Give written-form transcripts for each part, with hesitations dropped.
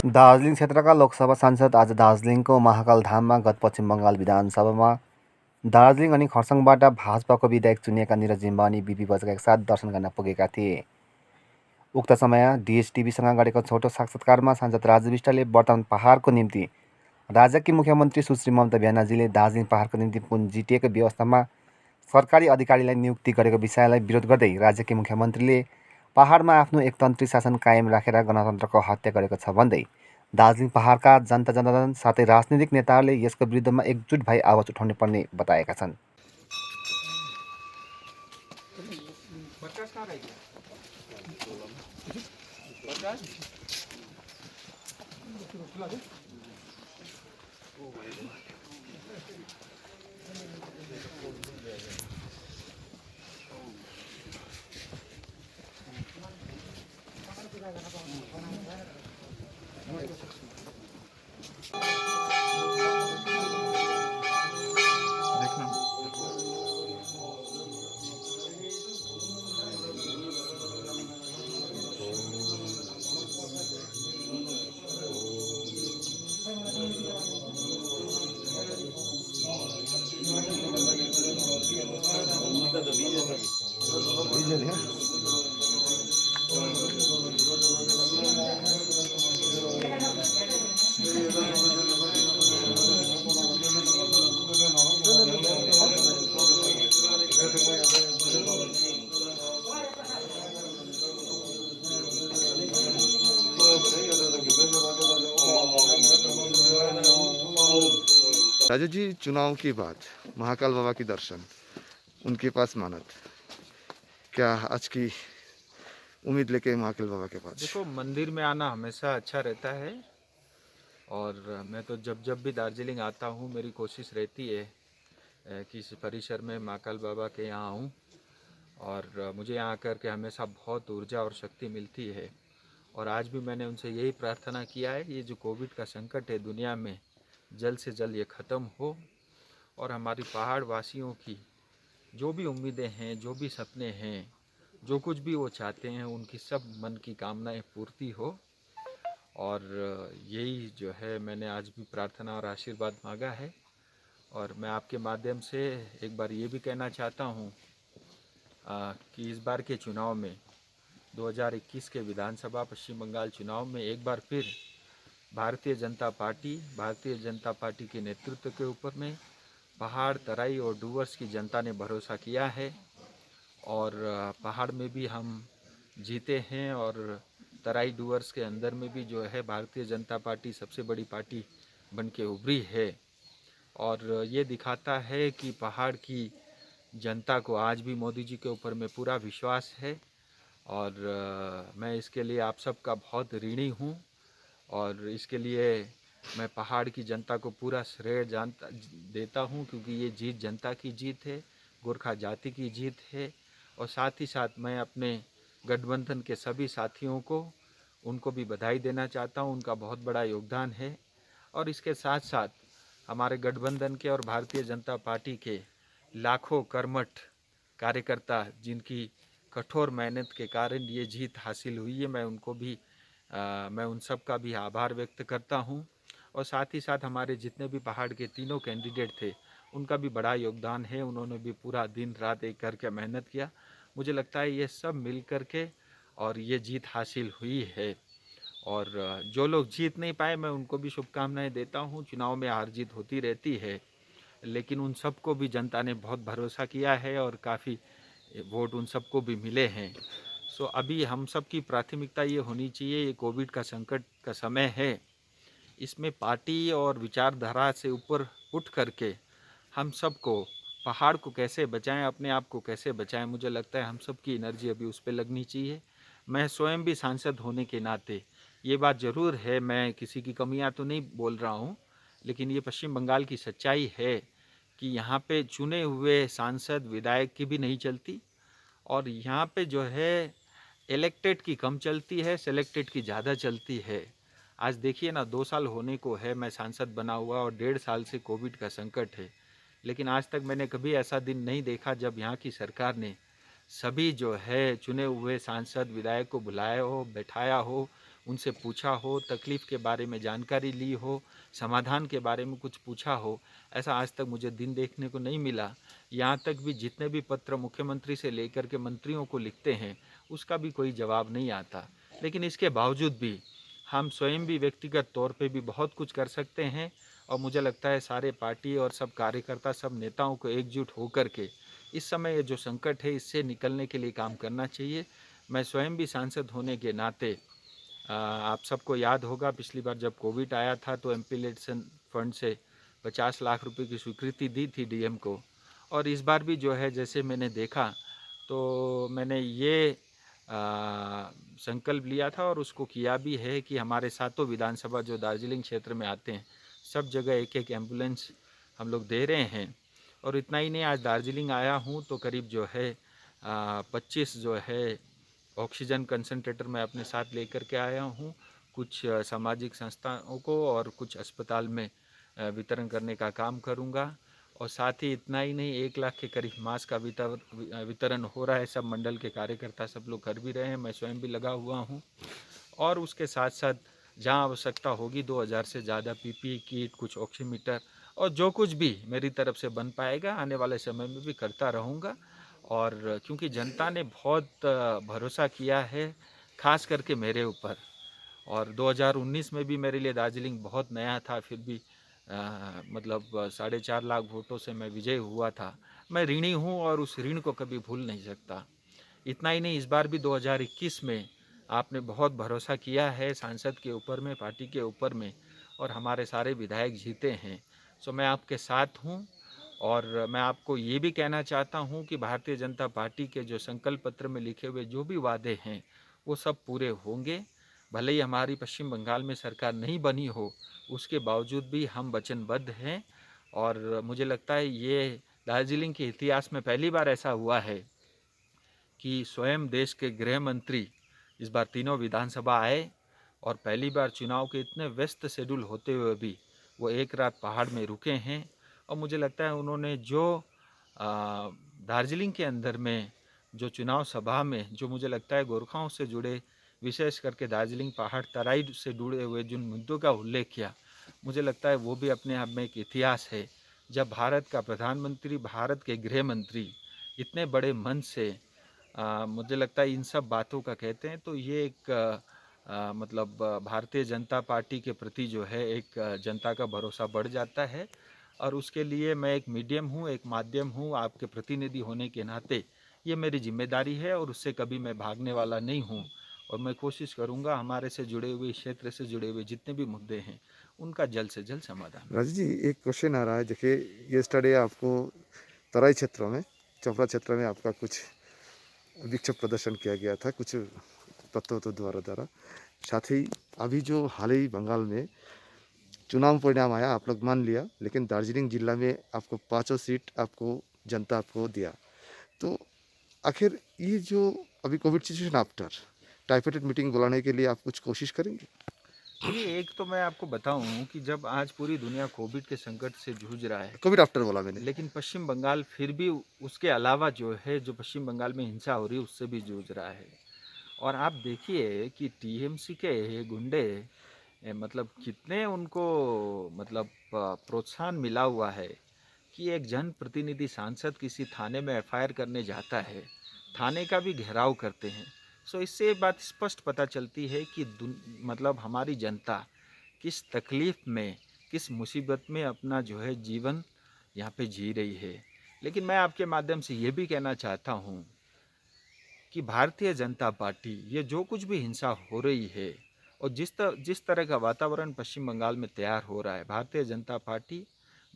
दार्जिलिङ क्षेत्रका लोकसभा सांसद आज दार्जिलिङको महाकाल धाममा गत पश्चिम बङ्गाल विधानसभामा दार्जिलिङ अनि खरसाङबाट भाजपाको विधायक चुनिएका निरज जिम्बा अनि बिपी बज्रेका साथ दर्शन गर्न पुगेका थिए। उक्त समय डिएसटिभीसँग गरेको छोटो साक्षात्कारमा सांसद राजु विष्टले वर्तमान पहाडको निम्ति राज्यकी मुख्यमन्त्री सुश्री ममता ब्यानर्जीले दार्जिलिङ पहाडको निम्ति पुनः व्यवस्थामा सरकारी अधिकारीलाई नियुक्ति गरेको विषयलाई विरोध गर्दै राज्यकी मुख्यमन्त्रीले पहाडमा आफ्नो एकतन्त्री शासन कायम राखेर गणतन्त्रको हत्या गरेको छ भन्दै दार्जिलिङ पहाडका जनता जनार्दन साथै राजनीतिक नेताहरूले यसको विरुद्धमा एकजुट भई आवाज उठाउनु पर्ने बताएका छन्। राजू जी, चुनाव के बाद महाकाल बाबा की दर्शन, उनके पास मानत, क्या आज की उम्मीद लेके महाकाल बाबा के पास? देखो, मंदिर में आना हमेशा अच्छा रहता है और मैं तो जब भी दार्जिलिंग आता हूँ मेरी कोशिश रहती है कि इस परिसर में महाकाल बाबा के यहाँ आऊँ और मुझे यहाँ आकर के हमेशा बहुत ऊर्जा और शक्ति मिलती है। और आज भी मैंने उनसे यही प्रार्थना किया है कि ये जो कोविड का संकट है दुनिया में जल्द से जल्द ये ख़त्म हो और हमारी पहाड़ वासियों की जो भी उम्मीदें हैं, जो भी सपने हैं, जो कुछ भी वो चाहते हैं, उनकी सब मन की कामनाएं पूर्ति हो। और यही जो है मैंने आज भी प्रार्थना और आशीर्वाद मांगा है। और मैं आपके माध्यम से एक बार ये भी कहना चाहता हूँ कि इस बार के चुनाव में 2021 के विधानसभा पश्चिम बंगाल चुनाव में एक बार फिर भारतीय जनता पार्टी के नेतृत्व के ऊपर में पहाड़, तराई और डूवर्स की जनता ने भरोसा किया है और पहाड़ में भी हम जीते हैं और तराई डूवर्स के अंदर में भी जो है भारतीय जनता पार्टी सबसे बड़ी पार्टी बन के उभरी है। और ये दिखाता है कि पहाड़ की जनता को आज भी मोदी जी के ऊपर में पूरा विश्वास है और मैं इसके लिए आप सबका बहुत ऋणी हूँ और इसके लिए मैं पहाड़ की जनता को पूरा श्रेय देता हूँ क्योंकि ये जीत जनता की जीत है, गोरखा जाति की जीत है। और साथ ही साथ मैं अपने गठबंधन के सभी साथियों को उनको भी बधाई देना चाहता हूँ, उनका बहुत बड़ा योगदान है। और इसके साथ साथ हमारे गठबंधन के और भारतीय जनता पार्टी के लाखों कर्मठ कार्यकर्ता जिनकी कठोर मेहनत के कारण ये जीत हासिल हुई है, मैं उन सब का भी आभार व्यक्त करता हूं। और साथ ही साथ हमारे जितने भी पहाड़ के तीनों कैंडिडेट थे उनका भी बड़ा योगदान है, उन्होंने भी पूरा दिन रात एक करके मेहनत किया। मुझे लगता है ये सब मिल कर के और ये जीत हासिल हुई है। और जो लोग जीत नहीं पाए मैं उनको भी शुभकामनाएं देता हूं। चुनाव में हार जीत होती रहती है लेकिन उन सबको भी जनता ने बहुत भरोसा किया है और काफ़ी वोट उन सबको भी मिले हैं। सो अभी हम सब की प्राथमिकता ये होनी चाहिए, ये कोविड का संकट का समय है, इसमें पार्टी और विचारधारा से ऊपर उठ करके हम सबको पहाड़ को कैसे बचाएं, अपने आप को कैसे बचाएं, मुझे लगता है हम सब की एनर्जी अभी उस पर लगनी चाहिए। मैं स्वयं भी सांसद होने के नाते ये बात ज़रूर है, मैं किसी की कमियां तो नहीं बोल रहा हूँ, लेकिन ये पश्चिम बंगाल की सच्चाई है कि यहाँ पे चुने हुए सांसद विधायक की भी नहीं चलती और यहाँ पे जो है इलेक्टेड की कम चलती है, सेलेक्टेड की ज़्यादा चलती है। आज देखिए ना, 2 साल होने को है मैं सांसद बना हुआ और 1.5 साल से कोविड का संकट है, लेकिन आज तक मैंने कभी ऐसा दिन नहीं देखा जब यहाँ की सरकार ने सभी जो है चुने हुए सांसद विधायक को बुलाया हो, बैठाया हो, उनसे पूछा हो, तकलीफ़ के बारे में जानकारी ली हो, समाधान के बारे में कुछ पूछा हो, ऐसा आज तक मुझे दिन देखने को नहीं मिला। यहाँ तक भी जितने भी पत्र मुख्यमंत्री से लेकर के मंत्रियों को लिखते हैं, उसका भी कोई जवाब नहीं आता। लेकिन इसके बावजूद भी हम स्वयं भी व्यक्तिगत तौर पे भी बहुत कुछ कर सकते हैं, और मुझे लगता है सारे पार्टी और सब कार्यकर्ता, सब नेताओं को एकजुट होकर के इस समय ये जो संकट है इससे निकलने के लिए काम करना चाहिए। मैं स्वयं भी सांसद होने के नाते आप सबको याद होगा पिछली बार जब कोविड आया था तो एम्पिलेशन फंड से 50 लाख रुपए की स्वीकृति दी थी डीएम को, और इस बार भी जो है जैसे मैंने देखा तो मैंने ये संकल्प लिया था और उसको किया भी है कि हमारे सातों विधानसभा जो दार्जिलिंग क्षेत्र में आते हैं सब जगह एक एक एम्बुलेंस हम लोग दे रहे हैं। और इतना ही नहीं, आज दार्जिलिंग आया हूँ तो करीब जो है 25 जो है ऑक्सीजन कंसंट्रेटर मैं अपने साथ लेकर के आया हूँ। कुछ सामाजिक संस्थाओं को और कुछ अस्पताल में वितरण करने का काम करूँगा। और साथ ही इतना ही नहीं, 1 लाख के करीब मास्क का वितरण हो रहा है। सब मंडल के कार्यकर्ता सब लोग कर भी रहे हैं, मैं स्वयं भी लगा हुआ हूँ। और उसके साथ साथ जहाँ आवश्यकता होगी 2000 से ज़्यादा पीपीई किट, कुछ ऑक्सीमीटर और जो कुछ भी मेरी तरफ से बन पाएगा आने वाले समय में भी करता रहूँगा। और क्योंकि जनता ने बहुत भरोसा किया है, खास करके मेरे ऊपर। और 2019 में भी मेरे लिए दार्जिलिंग बहुत नया था, फिर भी मतलब 4.5 लाख वोटों से मैं विजय हुआ था। मैं ऋणी हूँ और उस ऋण को कभी भूल नहीं सकता। इतना ही नहीं, इस बार भी 2021 में आपने बहुत भरोसा किया है सांसद के ऊपर में, पार्टी के ऊपर में, और हमारे सारे विधायक जीते हैं। सो मैं आपके साथ हूँ। और मैं आपको ये भी कहना चाहता हूँ कि भारतीय जनता पार्टी के जो संकल्प पत्र में लिखे हुए जो भी वादे हैं वो सब पूरे होंगे। भले ही हमारी पश्चिम बंगाल में सरकार नहीं बनी हो, उसके बावजूद भी हम वचनबद्ध हैं। और मुझे लगता है ये दार्जिलिंग के इतिहास में पहली बार ऐसा हुआ है कि स्वयं देश के गृह मंत्री इस बार तीनों विधानसभा आए, और पहली बार चुनाव के इतने व्यस्त शेड्यूल होते हुए भी वो एक रात पहाड़ में रुके हैं। और मुझे लगता है उन्होंने जो दार्जिलिंग के अंदर में जो चुनाव सभा में जो मुझे लगता है गोरखाओं से जुड़े, विशेष करके दार्जिलिंग पहाड़ तराई से जुड़े हुए जिन मुद्दों का उल्लेख किया, मुझे लगता है वो भी अपने आप में एक इतिहास है। जब भारत का प्रधानमंत्री, भारत के गृह मंत्री इतने बड़े मन से मुझे लगता है इन सब बातों का कहते हैं, तो ये एक मतलब भारतीय जनता पार्टी के प्रति जो है एक जनता का भरोसा बढ़ जाता है। और उसके लिए मैं एक मीडियम हूँ, एक माध्यम हूँ, आपके प्रतिनिधि होने के नाते ये मेरी जिम्मेदारी है और उससे कभी मैं भागने वाला नहीं हूँ। और मैं कोशिश करूँगा हमारे से जुड़े हुए, क्षेत्र से जुड़े हुए जितने भी मुद्दे हैं उनका जल्द से जल्द समाधान। राजीव जी, एक क्वेश्चन आ रहा है। देखिए, येस्टरडे आपको तराई क्षेत्र में, चोपड़ा क्षेत्र में आपका कुछ विक्षोभ प्रदर्शन किया गया था कुछ तत्वों द्वारा। साथ ही अभी जो हाल ही बंगाल में चुनाव परिणाम आया, आप लोग मान लिया, लेकिन दार्जिलिंग जिला में आपको 5 सीट आपको जनता आपको दिया। तो आखिर ये जो अभी कोविड सिचुएशन आफ्टर टाइफेटेड मीटिंग बुलाने के लिए आप कुछ कोशिश करेंगे? देखिए, एक तो मैं आपको बताऊं कि जब आज पूरी दुनिया कोविड के संकट से जूझ रहा है, कोविड आफ्टर बोला मैंने। लेकिन पश्चिम बंगाल फिर भी उसके अलावा जो है, जो पश्चिम बंगाल में हिंसा हो रही है उससे भी जूझ रहा है। और आप देखिए कि टीएमसी के गुंडे मतलब कितने उनको मतलब प्रोत्साहन मिला हुआ है कि एक जनप्रतिनिधि सांसद किसी थाने में एफआईआर करने जाता है, थाने का भी घेराव करते हैं। सो इससे ये बात स्पष्ट पता चलती है कि मतलब हमारी जनता किस तकलीफ़ में, किस मुसीबत में अपना जो है जीवन यहाँ पे जी रही है। लेकिन मैं आपके माध्यम से ये भी कहना चाहता हूँ कि भारतीय जनता पार्टी ये जो कुछ भी हिंसा हो रही है और जिस तरह का वातावरण पश्चिम बंगाल में तैयार हो रहा है, भारतीय जनता पार्टी,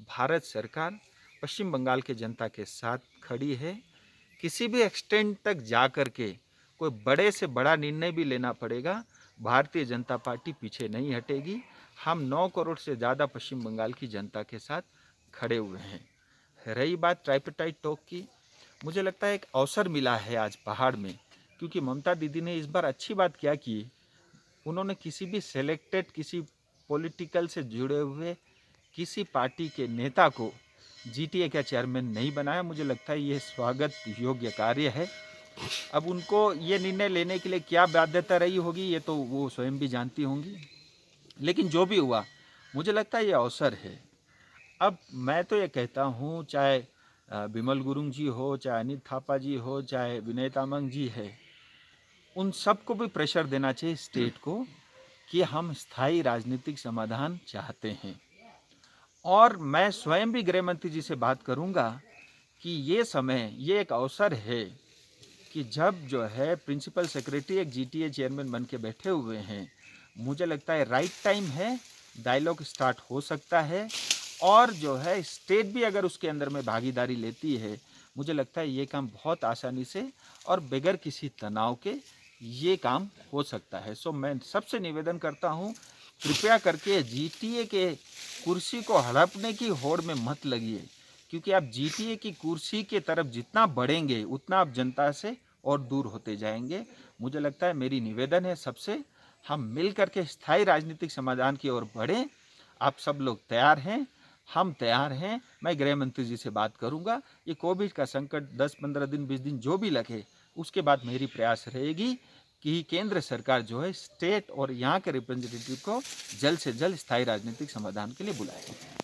भारत सरकार पश्चिम बंगाल के जनता के साथ खड़ी है। किसी भी एक्सटेंट तक जा कर के कोई बड़े से बड़ा निर्णय भी लेना पड़ेगा, भारतीय जनता पार्टी पीछे नहीं हटेगी। हम 9 करोड़ से ज़्यादा पश्चिम बंगाल की जनता के साथ खड़े हुए हैं। रही बात ट्राइपेटाइट टॉक की, मुझे लगता है एक अवसर मिला है आज पहाड़ में, क्योंकि ममता दीदी ने इस बार अच्छी बात क्या की, उन्होंने किसी भी सेलेक्टेड, किसी पॉलिटिकल से जुड़े हुए किसी पार्टी के नेता को जीटीए का चेयरमैन नहीं बनाया। मुझे लगता है ये स्वागत योग्य कार्य है। अब उनको ये निर्णय लेने के लिए क्या बाध्यता रही होगी ये तो वो स्वयं भी जानती होंगी, लेकिन जो भी हुआ मुझे लगता है ये अवसर है। अब मैं तो ये कहता हूँ, चाहे बिमल गुरुंग जी हो, चाहे अनित थापा जी हो, चाहे विनय तामांग जी है, उन सबको भी प्रेशर देना चाहिए स्टेट को कि हम स्थायी राजनीतिक समाधान चाहते हैं। और मैं स्वयं भी गृह मंत्री जी से बात करूंगा कि ये समय, ये एक अवसर है कि जब जो है प्रिंसिपल सेक्रेटरी एक जीटीए चेयरमैन बन के बैठे हुए हैं, मुझे लगता है राइट टाइम है, डायलॉग स्टार्ट हो सकता है। और जो है स्टेट भी अगर उसके अंदर में भागीदारी लेती है, मुझे लगता है ये काम बहुत आसानी से और बगैर किसी तनाव के ये काम हो सकता है। सो मैं सबसे निवेदन करता हूँ, कृपया करके जीटीए के कुर्सी को हड़पने की होड़ में मत लगिए, क्योंकि आप जीटीए की कुर्सी के तरफ जितना बढ़ेंगे उतना आप जनता से और दूर होते जाएंगे। मुझे लगता है, मेरी निवेदन है सबसे, हम मिल करके स्थायी राजनीतिक समाधान की ओर बढ़ें। आप सब लोग तैयार हैं, हम तैयार हैं। मैं गृह मंत्री जी से बात करूंगा। ये कोविड का संकट 10-15 दिन 20 दिन जो भी लगे, उसके बाद मेरी प्रयास रहेगी कि केंद्र सरकार जो है स्टेट और यहाँ के रिप्रेजेंटेटिव को जल्द से जल्द स्थायी राजनीतिक समाधान के लिए बुलाए।